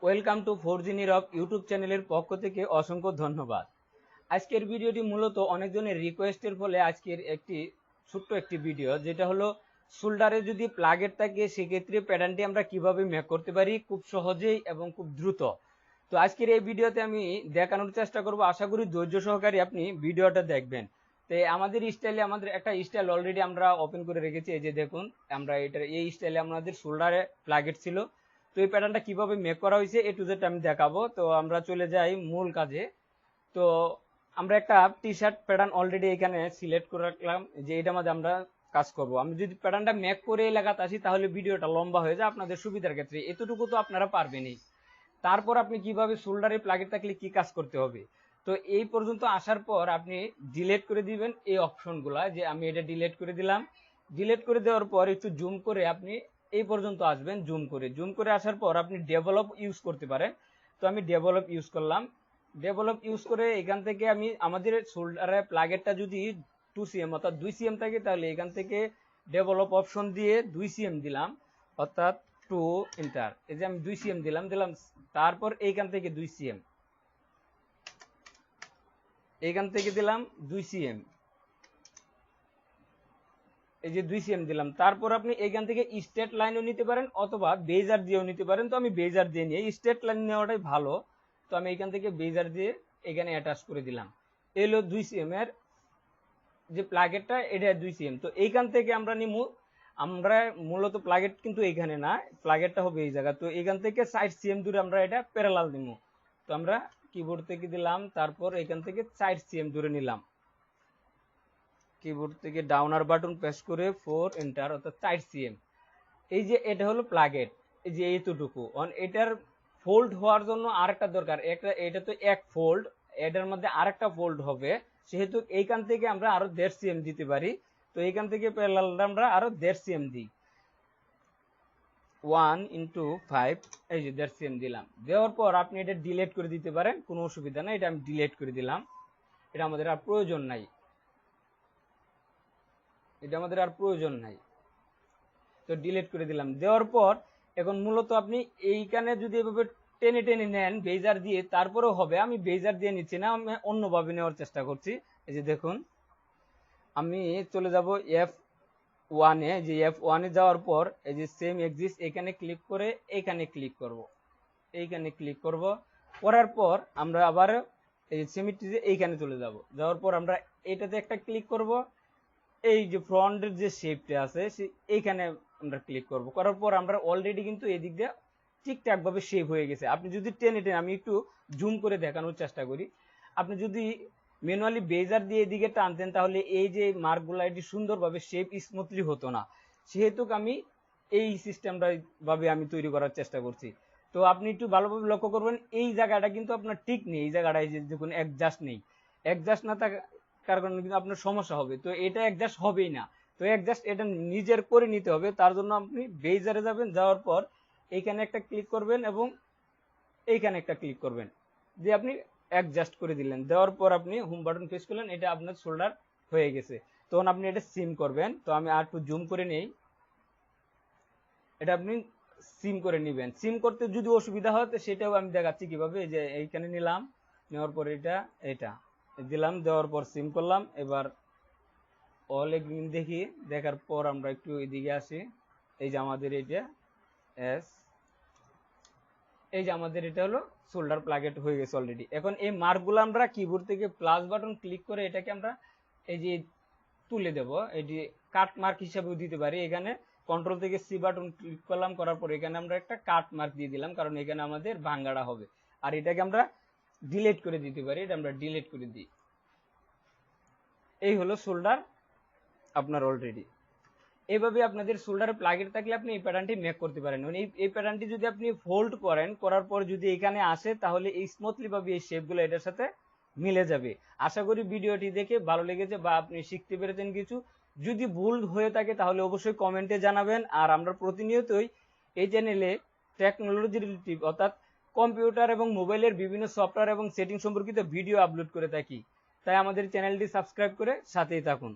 Welcome to 4G নিরব YouTube চ্যানেলের পক্ষ থেকে অসংখ্য ধন্যবাদ। আজকের ভিডিওটি মূলত অনেকজনের রিকোয়েস্টের ফলে আজকের ছোট্ট একটি ভিডিও, যেটা হলো শোল্ডারে যদি প্লাগেট থাকে সেক্ষেত্রে প্যাটার্নটি আমরা কিভাবে মেক করতে পারি খুব সহজেই এবং খুব দ্রুত। তো আজকের এই ভিডিওতে আমি দেখানোর চেষ্টা করব, আশা করি ধৈর্য সহকারে আপনি ভিডিওটা দেখবেন। তো আমাদের স্টাইলে আমাদের একটা স্টাইল অলরেডি আমরা ওপেন করে রেখেছি, এই যে দেখুন আমরা এই স্টাইলে আমাদের শোল্ডারে প্লাগেট ছিল। তো এই প্যাটার্নটা কিভাবে মেক করা হয়েছে এ টু জেড আমি দেখাবো। তো আমরা চলে যাই মূল কাজে। তো আমরা একটা টি শার্ট প্যাটার্ন অলরেডি এখানে সিলেক্ট করে রাখলাম, যে এটার মধ্যে আমরা কাজ করব। আমি যদি প্যাটার্নটা মেক করে লাগাতে আসি তাহলে ভিডিওটা লম্বা হয়ে যায় আপনাদের সুবিধার ক্ষেত্রে, এতটুকু তো আপনারা পারবেনই। তারপর আপনি কিভাবে শোল্ডারে প্লাগেট থাকলে কি কাজ করতে হবে, তো এই পর্যন্ত আসার পর আপনি ডিলিট করে দিবেন এই অপশনগুলা, যে আমি এটা ডিলিট করে দিলাম। ডিলিট করে দেওয়ার পর একটু জুম করে আপনি এই পর্যন্ত আসবেন। জুম করে আসার পর আপনি ডেভেলপ ইউজ করতে পারেন। তো আমি ডেভেলপ ইউজ করলাম। ডেভেলপ ইউজ করে এখান থেকে আমি আমাদের শোল্ডারে প্লাগেটটা যদি 2 cm অর্থাৎ 2 cm থাকে, তাহলে এখান থেকে ডেভেলপ অপশন দিয়ে 2 cm দিলাম, অর্থাৎ 2 এন্টার। এই যে আমি 2 cm দিলাম। তারপর এইখান থেকে 2 cm, এইখান থেকে দিলাম 2 cm, এই যে 2 cm দিলাম। তারপর আপনি এইখান থেকে স্ট্রেট লাইনও নিতে পারেন অথবা বেজার দিয়েও নিতে পারেন। তো আমি বেজার দিয়ে নিই, স্ট্রেট লাইন নেওয়াটাই ভালো। তো আমি এইখান থেকে বেজার দিয়ে এখানে অ্যাটাচ করে দিলাম। এলো 2 cm এর যে প্লাগেটটা, এটা 2 cm। তো এইখান থেকে আমরা নিমু, আমরা মূলত প্লাগেট কিন্তু এইখানে না, প্লাগেটটা হবে এই জায়গা। তো এখান থেকে 60 cm দূরে আমরা এটা প্যারালাল নিমু। তো আমরা কিবোর্ড থেকে দিলাম, তারপর এখান থেকে 60 cm দূরে নিলাম। কিবোর্ড থেকে ডাউনার বাটন প্রেস করে 4 এন্টার, অর্থাৎ 60 cm। এই যে এটা হলো প্লাগেট, এই যে এইটুকু এটার ফোল্ড হওয়ার জন্য আরেকটা দরকার, এটা তো এক ফোল্ড, এটার মধ্যে আরেকটা ফোল্ড হবে, সেহেতু এইখান থেকে আমরা আরো 1.5 cm দিতে পারি। তো এইখান থেকে প্যারালাল আমরা আরো 1.5 cm দিই, 1 × 5, এই যে 1.5 cm দিলাম। দেওয়ার পর আপনি এটা ডিলিট করে দিতে পারেন, কোনো অসুবিধা নাই। এটা আমি ডিলিট করে দিলাম, এটা আমাদের আর প্রয়োজন নাই, তো ডিলিট করে দিলাম। দেওয়ার পর এখন মূলত আপনি এইখানে যদি এভাবে টেনে টেনে নেন বেজার দিয়ে, তারপরেও হবে। আমি বেজার দিয়ে নিচ্ছি না, আমি অন্যভাবে নেওয়ার চেষ্টা করছি। এই যে দেখুন আমি চলে যাব F1 এ, যে F1 এ যাওয়ার পর এই যে সেম এক্সিস এখানে ক্লিক করে এইখানে ক্লিক করব, করার পর আমরা আবার এই যে সিমেট্রি এইখানে চলে যাব। যাওয়ার পর আমরা এটাতে একটা ক্লিক করব, এই যে ফ্রন্টের যে শেপটা আছে এইখানে আমরা ক্লিক করব। করার পর আমরা অলরেডি কিন্তু এই দিক দিয়ে ঠিকঠাক ভাবে শেপ হয়ে গেছে। আপনি যদি টেনে আমি একটু জুম করে দেখানোর চেষ্টা করি, আপনি যদি ম্যানুয়ালি বেজার দিয়ে এদিকে টানতেন তাহলে এই যে মার্কগুলো এটি সুন্দরভাবে শেপ স্মুথলি হতো না। সেহেতু আমি এই সিস্টেমটা ভাবে আমি তৈরি করার চেষ্টা করছি। তো আপনি একটু ভালোভাবে লক্ষ্য করবেন, এই জায়গাটা কিন্তু আপনার ঠিক নেই, এই জায়গাটায় যে দেখুন অ্যাডজাস্ট নেই, অ্যাডজাস্ট না থাকার কারণে কিন্তু আপনার সমস্যা হবে। তো এটা অ্যাডজাস্ট হবেই না, তো অ্যাডজাস্ট এটা নিজের করে নিতে হবে। তার জন্য আপনি বেজারে যাবেন, যাওয়ার পর এইখানে একটা ক্লিক করবেন এবং এইখানে একটা ক্লিক করবেন, যে আপনি অ্যাডজাস্ট করে দিলেন। দেওয়ার পর আপনি হোম বাটন প্রেস করলেন, এটা আপনার শোল্ডার হয়ে গেছে। তখন আপনি এটা সিম করবেন। তো আমি আর একটু জুম করে নেই, এটা আপনি সিম করে নেবেন। সিম করতে যদি অসুবিধা হয় তো সেটাও আমি দেখাচ্ছি কিভাবে। এই যে এইখানে নিলাম, নেওয়ার পর এটা দিলাম, দেওয়ার পর সিম করলাম। এবার অল এগ্রিন দেখি, দেখার পর আমরা একটু এদিকে আসি। এই যে আমাদের এটা হলো শোল্ডার প্লাগেট হয়ে গেছে অলরেডি। এখন এই মার্কগুলো আমরা কিবোর্ড থেকে প্লাস বাটন ক্লিক করে এটাকে আমরা এই যে তুলে দেব, এটি কাট মার্ক হিসাবেও দিতে পারি। এখানে কন্ট্রোল থেকে সি বাটন ক্লিক করলাম, করার পর এখানে আমরা একটা কাট মার্ক দিয়ে দিলাম, কারণ এখানে আমাদের ভাঙ্গাড়া হবে। আর এটাকে আমরা ডিলিট করে দিতে পারি, এটা আমরা ডিলিট করে দিই। এই হলো শোল্ডার আপনার অলরেডি। এইভাবে আপনাদের শোল্ডারে প্লাগেট থাকলে আপনি এই প্যাটার্নটি মেক করতে পারেন। মানে এই প্যাটার্নটি যদি আপনি ফোল্ড করেন, করার পর যদি এখানে আসে তাহলে এই স্মুথলি ভাবে এই শেপগুলো এটার সাথে মিলে যাবে। আশা করি ভিডিওটি দেখে ভালো লেগেছে বা আপনি শিখতে পেরেছেন কিছু। যদি ভুল হয়ে থাকে তাহলে অবশ্যই কমেন্টে জানাবেন। আর আমরা প্রতিনিয়তই এই চ্যানেলে টেকনোলজি রিলেটিভ অর্থাৎ কম্পিউটার এবং মোবাইলের বিভিন্ন সফটওয়্যার এবং সেটিং সম্পর্কিত ভিডিও আপলোড করে থাকি। তাই আমাদের চ্যানেলটি সাবস্ক্রাইব করে সাথেই থাকুন।